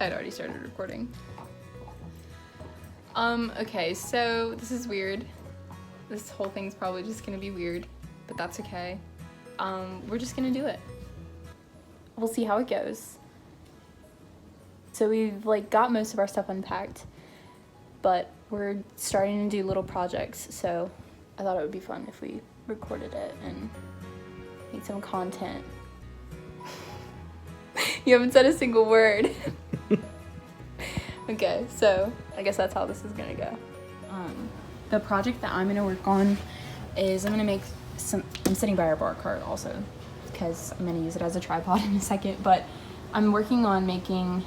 I'd already started recording. Okay, so this is weird. This whole thing's probably just gonna be weird, but that's okay. We're just gonna do it. We'll see how it goes. So we've like got most of our stuff unpacked, but we're starting to do little projects, so I thought it would be fun if we recorded it and made some content. You haven't said a single word. Okay, so I guess that's how this is gonna go. The project that I'm gonna work on is I'm sitting by our bar cart also because I'm gonna use it as a tripod in a second, but I'm working on making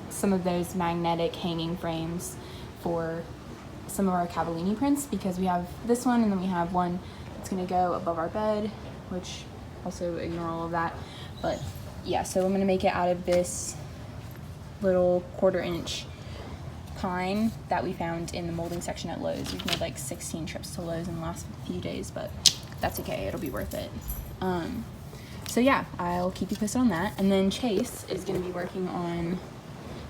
some of those magnetic hanging frames for some of our Cavallini prints, because we have this one and then we have one that's gonna go above our bed, which also ignore all of that. But yeah, so I'm gonna make it out of this little 1/4-inch pine that we found in the molding section at Lowe's. We've made like 16 trips to Lowe's in the last few days, but that's okay, it'll be worth it. So yeah, I'll keep you posted on that. And then Chase is gonna be working on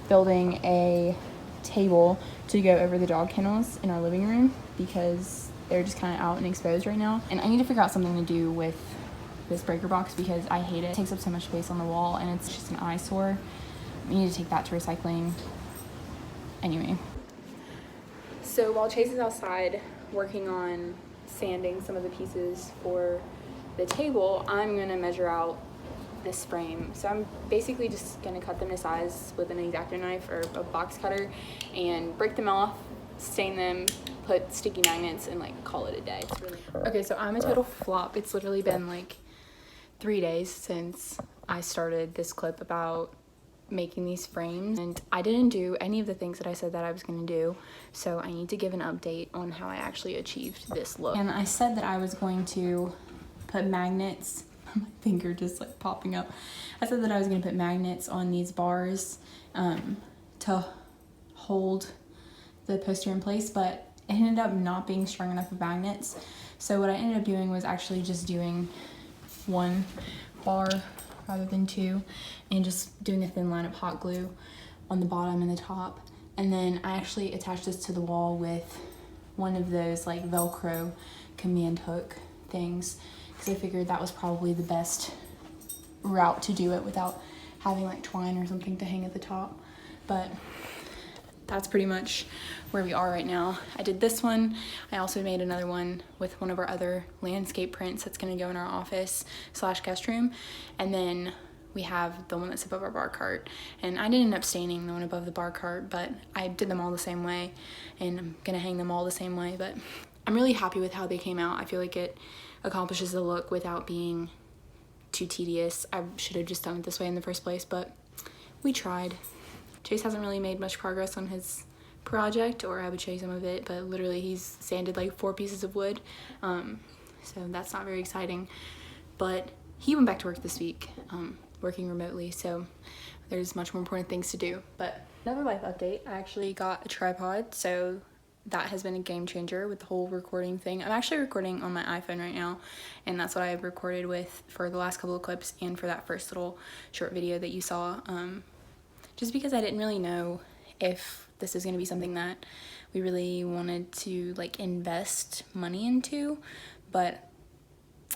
building a table to go over the dog kennels in our living room because they're just kind of out and exposed right now. And I need to figure out something to do with this breaker box because I hate it. It takes up so much space on the wall and it's just an eyesore. We need to take that to recycling. Anyway, so while Chase is outside working on sanding some of the pieces for the table, I'm gonna measure out this frame. So I'm basically just gonna cut them to size with an X-Acto knife or a box cutter and break them off, stain them, put sticky magnets, and like call it a day. It's really okay. So I'm a total flop. It's literally been like 3 days since I started this clip about making these frames, and I didn't do any of the things that I said that I was gonna do, so I need to give an update on how I actually achieved this look. And I said that I was going to put magnets, my finger just like popping up. I said that I was gonna put magnets on these bars to hold the poster in place, but it ended up not being strong enough with magnets. So what I ended up doing was actually just doing one bar rather than two, and just doing a thin line of hot glue on the bottom and the top. And then I actually attached this to the wall with one of those like Velcro command hook things because I figured that was probably the best route to do it without having like twine or something to hang at the top. But that's pretty much where we are right now. I did this one. I also made another one with one of our other landscape prints that's gonna go in our office / guest room. And then we have the one that's above our bar cart. And I didn't end up staining the one above the bar cart, but I did them all the same way and I'm gonna hang them all the same way. But I'm really happy with how they came out. I feel like it accomplishes the look without being too tedious. I should have just done it this way in the first place, but we tried. Chase hasn't really made much progress on his project, or I would show you some of it, but literally he's sanded like 4 pieces of wood, so that's not very exciting. But he went back to work this week, working remotely, so there's much more important things to do. But another life update, I actually got a tripod, so that has been a game changer with the whole recording thing. I'm actually recording on my iPhone right now, and that's what I recorded with for the last couple of clips and for that first little short video that you saw. Just because I didn't really know if this is going to be something that we really wanted to like invest money into, but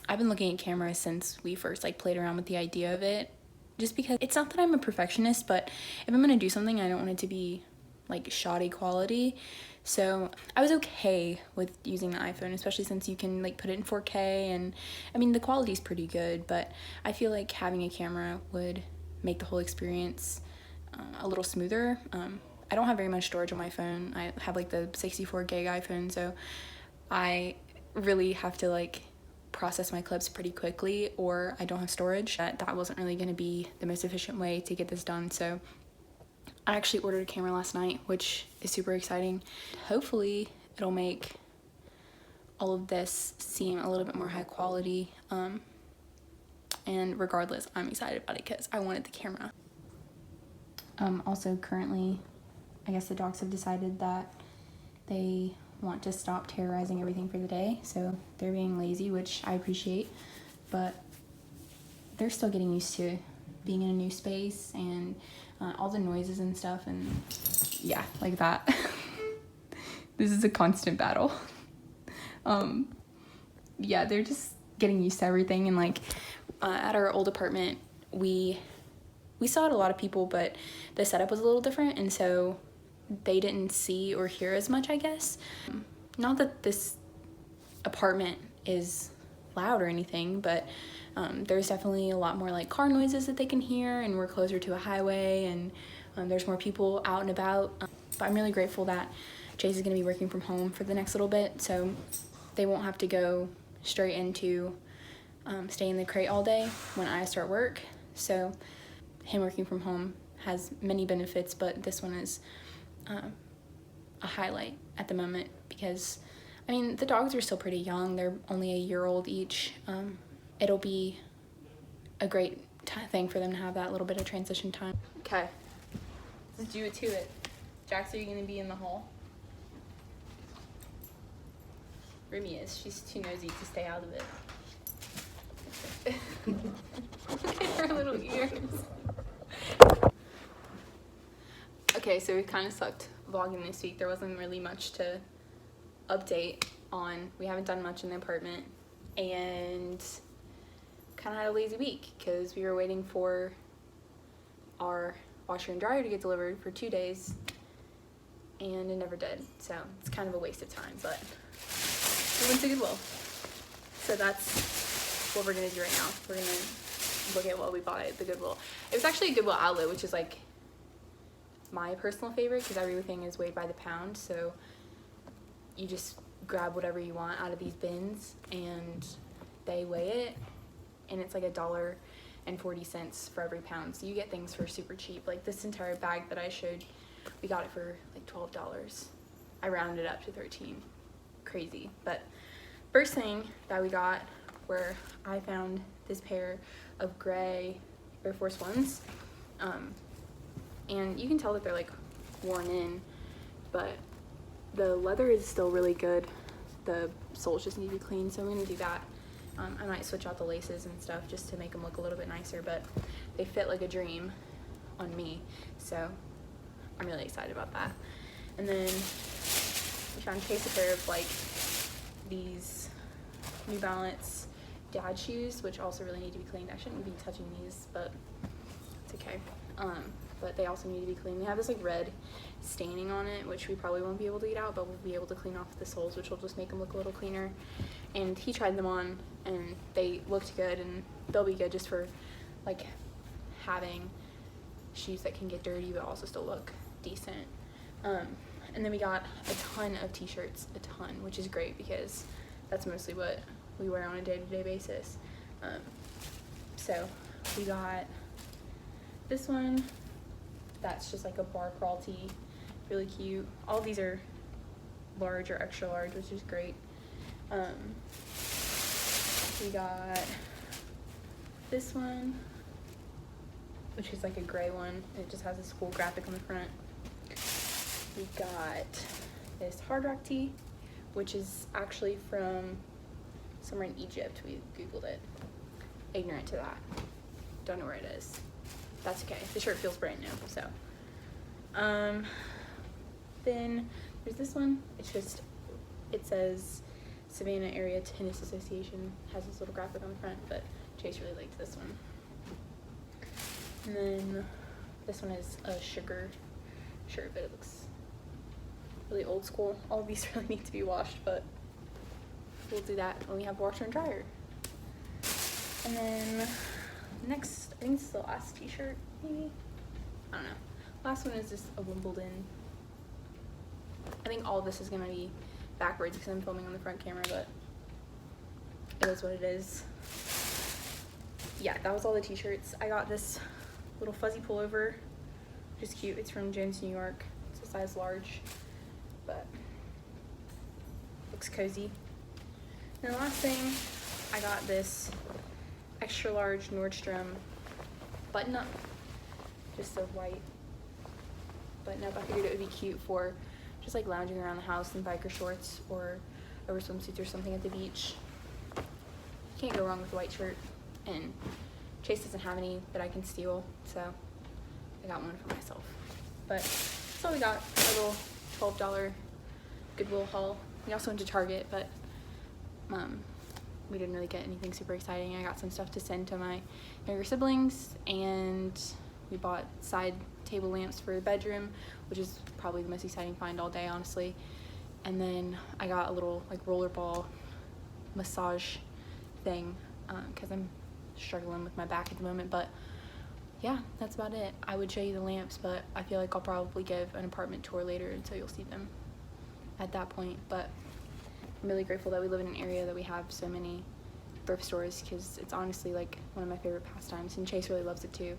I've been looking at cameras since we first like played around with the idea of it, just because it's not that I'm a perfectionist, but if I'm going to do something, I don't want it to be like shoddy quality. So I was okay with using the iPhone, especially since you can like put it in 4K, and I mean the quality's pretty good, but I feel like having a camera would make the whole experience a little smoother. I don't have very much storage on my phone. I have like the 64 gig iPhone, so I really have to like process my clips pretty quickly, or I don't have storage. That wasn't really going to be the most efficient way to get this done, so I actually ordered a camera last night, which is super exciting. Hopefully it'll make all of this seem a little bit more high quality, and regardless, I'm excited about it because I wanted the camera. Also currently, I guess the dogs have decided that they want to stop terrorizing everything for the day, so they're being lazy, which I appreciate, but they're still getting used to being in a new space and all the noises and stuff, and yeah, like that. This is a constant battle. Yeah, they're just getting used to everything, and like at our old apartment, we saw it a lot of people, but the setup was a little different, and so they didn't see or hear as much, I guess. Not that this apartment is loud or anything, but there's definitely a lot more like car noises that they can hear, and we're closer to a highway, and there's more people out and about. But I'm really grateful that Chase is going to be working from home for the next little bit, so they won't have to go straight into stay in the crate all day when I start work. So him working from home has many benefits, but this one is a highlight at the moment because, I mean, the dogs are still pretty young. They're only a year old each. It'll be a great thing for them to have that little bit of transition time. Okay, let's do it to it. Jax, are you going to be in the hall? Remy is. She's too nosy to stay out of it. Look at her little ears. Okay, so we kind of sucked vlogging this week. There wasn't really much to update on. We haven't done much in the apartment, and kind of had a lazy week because we were waiting for our washer and dryer to get delivered for 2 days, and it never did. So it's kind of a waste of time, but we went to Goodwill. So that's what we're gonna do right now. We're gonna look at what we bought at the Goodwill. It was actually a Goodwill outlet, which is like my personal favorite because everything is weighed by the pound. So you just grab whatever you want out of these bins and they weigh it, and it's like $1.40 for every pound. So you get things for super cheap. Like this entire bag that I showed, we got it for like $12. I rounded up to 13. Crazy. But first thing that we got where I found this pair of gray Air Force Ones, and you can tell that they're like worn in, but the leather is still really good. The soles just need to be clean, so I'm gonna do that. I might switch out the laces and stuff just to make them look a little bit nicer, but they fit like a dream on me, so I'm really excited about that. And then we found Chase a pair of like these New Balance dad shoes, which also really need to be cleaned. I shouldn't be touching these, but it's okay. But they also need to be cleaned. They have this like red staining on it, which we probably won't be able to get out, but we'll be able to clean off the soles, which will just make them look a little cleaner. And he tried them on and they looked good, and they'll be good just for like having shoes that can get dirty but also still look decent. And then we got a ton of t-shirts, which is great because that's mostly what we wear on a day-to-day basis. So we got this one that's just like a bar crawl tee, really cute. All these are large or extra large, which is great. We got this one, which is like a gray one, and it just has this cool graphic on the front. We got this Hard Rock tee, which is actually from somewhere in Egypt. We Googled it. Ignorant to that. Don't know where it is. That's okay. The shirt feels brand new, so. Then there's this one. It's just, it says Savannah Area Tennis Association. Has this little graphic on the front, but Chase really liked this one. And then this one is a sugar shirt, but it looks really old school. All of these really need to be washed, but we'll do that when we have washer and dryer. And then next, I think this is the last t-shirt, maybe? I don't know. Last one is just a Wimbledon. I think all of this is gonna be backwards because I'm filming on the front camera, but it is what it is. Yeah, that was all the t-shirts. I got this little fuzzy pullover, which is cute. It's from Jones, New York. It's a size large, but looks cozy. And the last thing, I got this extra large Nordstrom button up, just a white button up. I figured it would be cute for just like lounging around the house in biker shorts or over swimsuits or something at the beach. Can't go wrong with a white shirt, and Chase doesn't have any that I can steal, so I got one for myself. But that's all we got, a little $12 Goodwill haul. We also went to Target, but we didn't really get anything super exciting. I got some stuff to send to my younger siblings, and we bought side table lamps for the bedroom, which is probably the most exciting find all day, honestly. And then I got a little like rollerball massage thing because I'm struggling with my back at the moment. But yeah, that's about it. I would show you the lamps, but I feel like I'll probably give an apartment tour later, and so you'll see them at that point. But I'm really grateful that we live in an area that we have so many thrift stores, because it's honestly like one of my favorite pastimes, and Chase really loves it too.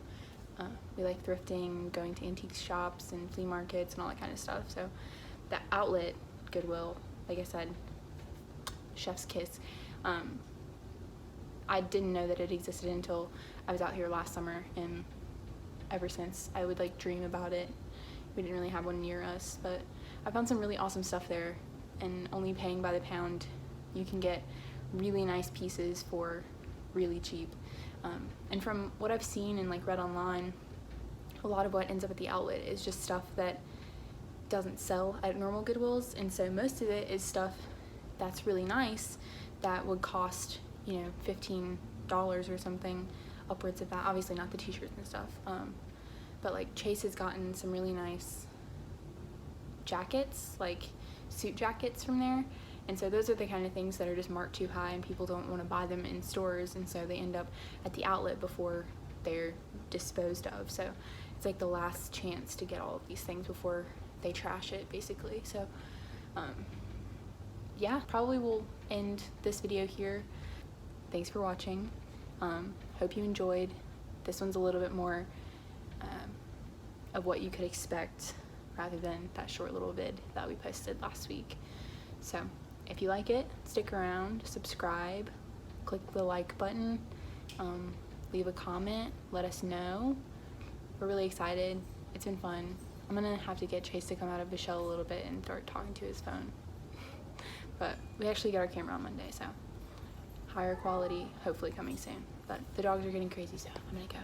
We like thrifting, going to antique shops and flea markets and all that kind of stuff. So the outlet, Goodwill, like I said, chef's kiss. I didn't know that it existed until I was out here last summer, and ever since I would like dream about it. We didn't really have one near us, but I found some really awesome stuff there, and only paying by the pound, you can get really nice pieces for really cheap. And from what I've seen and like read online, a lot of what ends up at the outlet is just stuff that doesn't sell at normal Goodwills, and so most of it is stuff that's really nice that would cost, you know, $15 or something, upwards of that. Obviously not the t-shirts and stuff, but like Chase has gotten some really nice jackets, like suit jackets from there, and so those are the kind of things that are just marked too high and people don't want to buy them in stores, and so they end up at the outlet before they're disposed of. So it's like the last chance to get all of these things before they trash it, basically. So yeah, probably will end this video here. Thanks for watching. Hope you enjoyed. This one's a little bit more of what you could expect rather than that short little vid that we posted last week. So if you like it, stick around, subscribe, click the like button, leave a comment, let us know. We're really excited. It's been fun. I'm gonna have to get Chase to come out of his shell a little bit and start talking to his phone. But we actually got our camera on Monday, so higher quality, hopefully coming soon. But the dogs are getting crazy, so I'm gonna go.